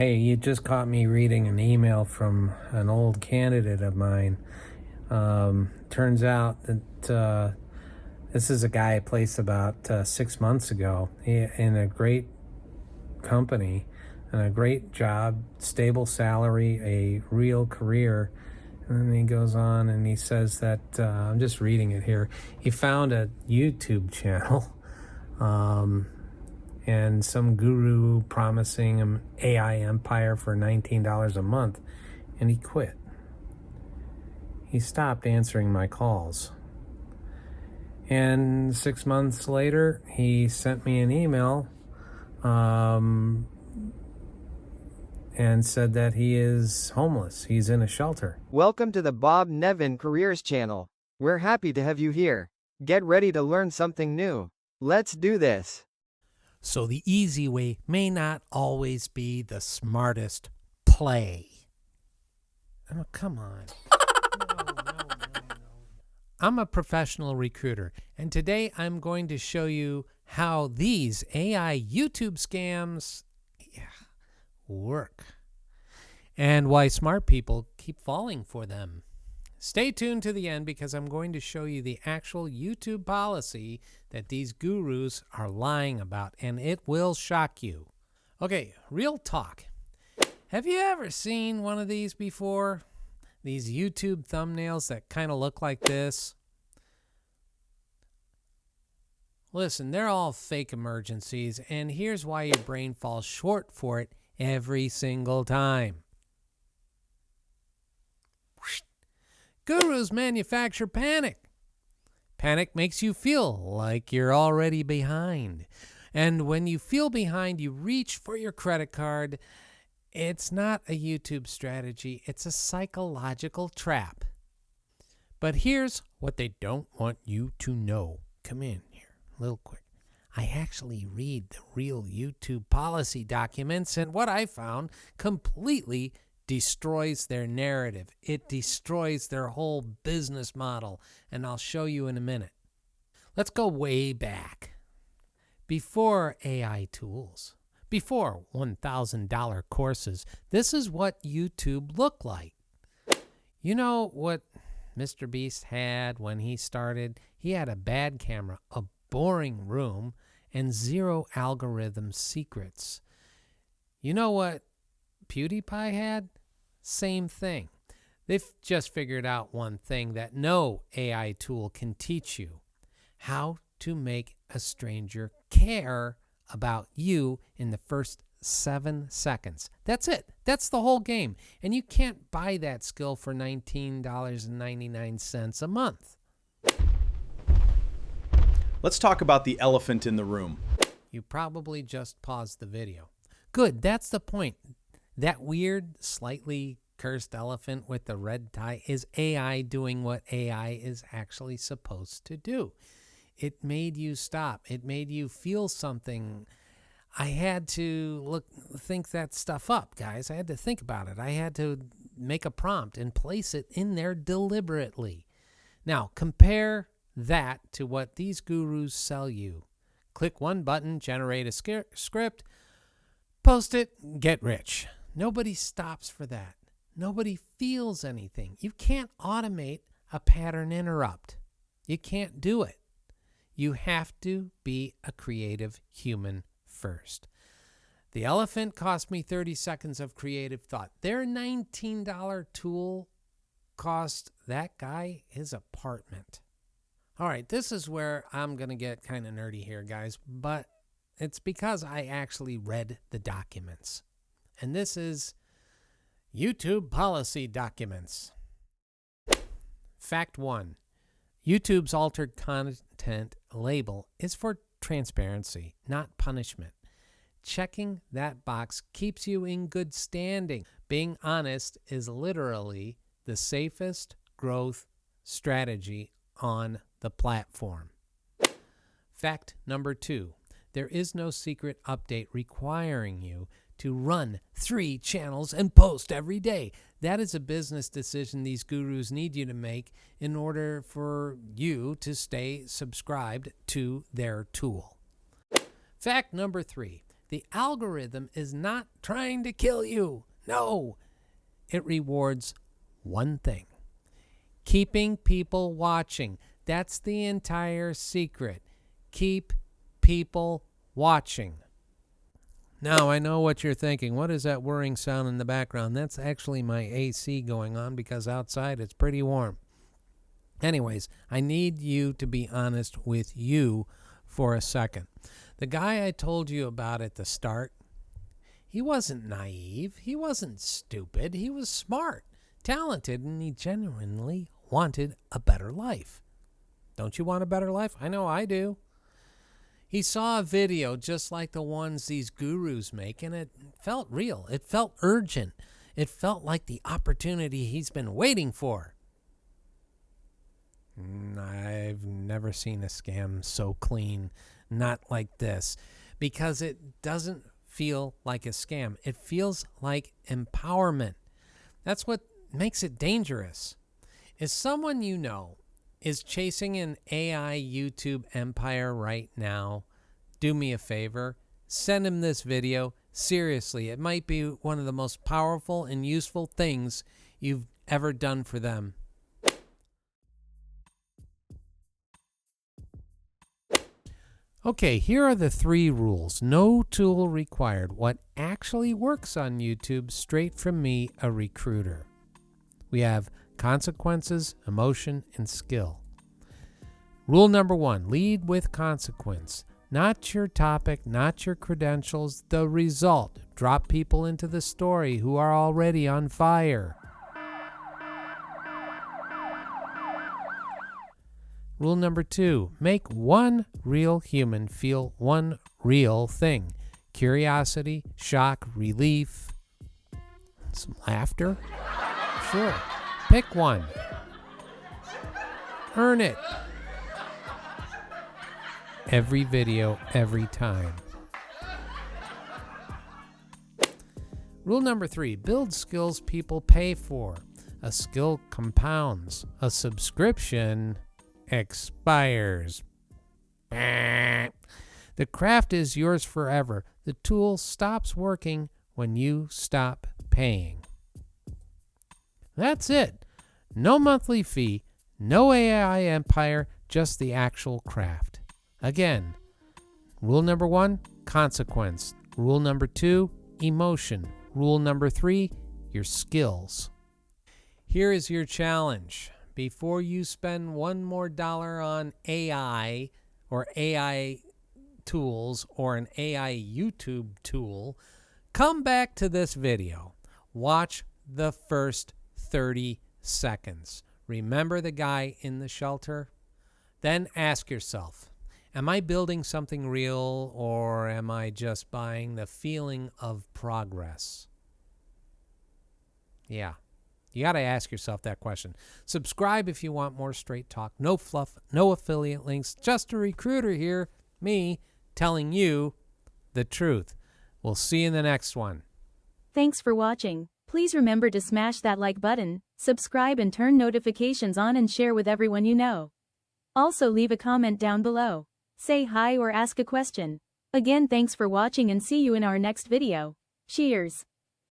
Hey, you just caught me reading an email from an old candidate of mine. Turns out that this is a guy I placed about 6 months ago in a great company and a great job, stable salary, a real career. And then he goes on and he says that, I'm just reading it here, he found a YouTube channel. And some guru promising him AI empire for $19 a month, and he quit. He stopped answering my calls. And 6 months later, he sent me an email and said that he is homeless. He's in a shelter. Welcome to the Bob Nevin Careers channel. We're happy to have you here. Get ready to learn something new. Let's do this. So the easy way may not always be the smartest play. Oh, come on. No. I'm a professional recruiter, and today I'm going to show you how these AI YouTube scams work and why smart people keep falling for them. Stay tuned to the end because I'm going to show you the actual YouTube policy that these gurus are lying about, and it will shock you. Okay, real talk. Have you ever seen one of these before? These YouTube thumbnails that kind of look like this? Listen, they're all fake emergencies, and here's why your brain falls short for it every single time. Gurus manufacture panic. Panic makes you feel like you're already behind. And when you feel behind, you reach for your credit card. It's not a YouTube strategy. It's a psychological trap. But here's what they don't want you to know. Come in here, real quick. I actually read the real YouTube policy documents, and what I found completely destroys their narrative. It destroys their whole business model, and I'll show you in a minute. Let's go way back. Before AI tools, before $1,000 courses, this is what YouTube looked like. You know what MrBeast had when he started? He had a bad camera, a boring room, and zero algorithm secrets. You know what PewDiePie had? Same thing. They've just figured out one thing that no AI tool can teach you: how to make a stranger care about you in the first 7 seconds. That's it. That's the whole game. And you can't buy that skill for $19.99 a month. Let's talk about the elephant in the room. You probably just paused the video. Good, that's the point. That weird, slightly cursed elephant with the red tie is AI doing what AI is actually supposed to do. It made you stop. It made you feel something. I had to think that stuff up, guys. I had to think about it. I had to make a prompt and place it in there deliberately. Now, compare that to what these gurus sell you. Click one button, generate a script, post it, get rich. Nobody stops for that. Nobody feels anything. You can't automate a pattern interrupt. You can't do it. You have to be a creative human first. The elephant cost me 30 seconds of creative thought. Their $19 tool cost that guy his apartment. All right, this is where I'm going to get kind of nerdy here, guys, but it's because I actually read the documents. And this is YouTube policy documents. Fact 1. YouTube's altered content label is for transparency, not punishment. Checking that box keeps you in good standing. Being honest is literally the safest growth strategy on the platform. Fact number 2. There is no secret update requiring you to run 3 channels and post every day. That is a business decision these gurus need you to make in order for you to stay subscribed to their tool. Fact number 3. The algorithm is not trying to kill you. No, it rewards one thing: keeping people watching. That's the entire secret. Keep people watching. Now, I know what you're thinking. What is that whirring sound in the background? That's actually my AC going on because outside it's pretty warm. Anyways, I need you to be honest with you for a second. The guy I told you about at the start, he wasn't naive. He wasn't stupid. He was smart, talented, and he genuinely wanted a better life. Don't you want a better life? I know I do. He saw a video just like the ones these gurus make, and it felt real. It felt urgent. It felt like the opportunity he's been waiting for. I've never seen a scam so clean, not like this, because it doesn't feel like a scam. It feels like empowerment. That's what makes it dangerous. If someone you know is chasing an AI YouTube empire right now, do me a favor, send him this video. Seriously, it might be one of the most powerful and useful things you've ever done for them. Okay, here are the 3 rules. No tool required. What actually works on YouTube, straight from me, a recruiter. We have consequences, emotion, and skill. Rule number 1, lead with consequence. Not your topic, not your credentials, the result. Drop people into the story who are already on fire. Rule number 2, make one real human feel one real thing. Curiosity, shock, relief, some laughter. Sure, pick one. Earn it. Every video, every time. Rule number 3, build skills people pay for. A skill compounds. A subscription expires. The craft is yours forever. The tool stops working when you stop paying. That's it. No monthly fee, no AI empire, just the actual craft. Again, rule number 1, consequence. Rule number 2, emotion. Rule number 3, your skills. Here is your challenge. Before you spend one more dollar on AI or AI tools or an AI YouTube tool, come back to this video. Watch the first 30 seconds. Remember the guy in the shelter? Then ask yourself, am I building something real, or am I just buying the feeling of progress? Yeah. You got to ask yourself that question. Subscribe if you want more straight talk. No fluff, no affiliate links. Just a recruiter here, me, telling you the truth. We'll see you in the next one. Thanks for watching. Please remember to smash that like button, subscribe and turn notifications on, and share with everyone you know. Also leave a comment down below. Say hi or ask a question. Again, thanks for watching and see you in our next video. Cheers.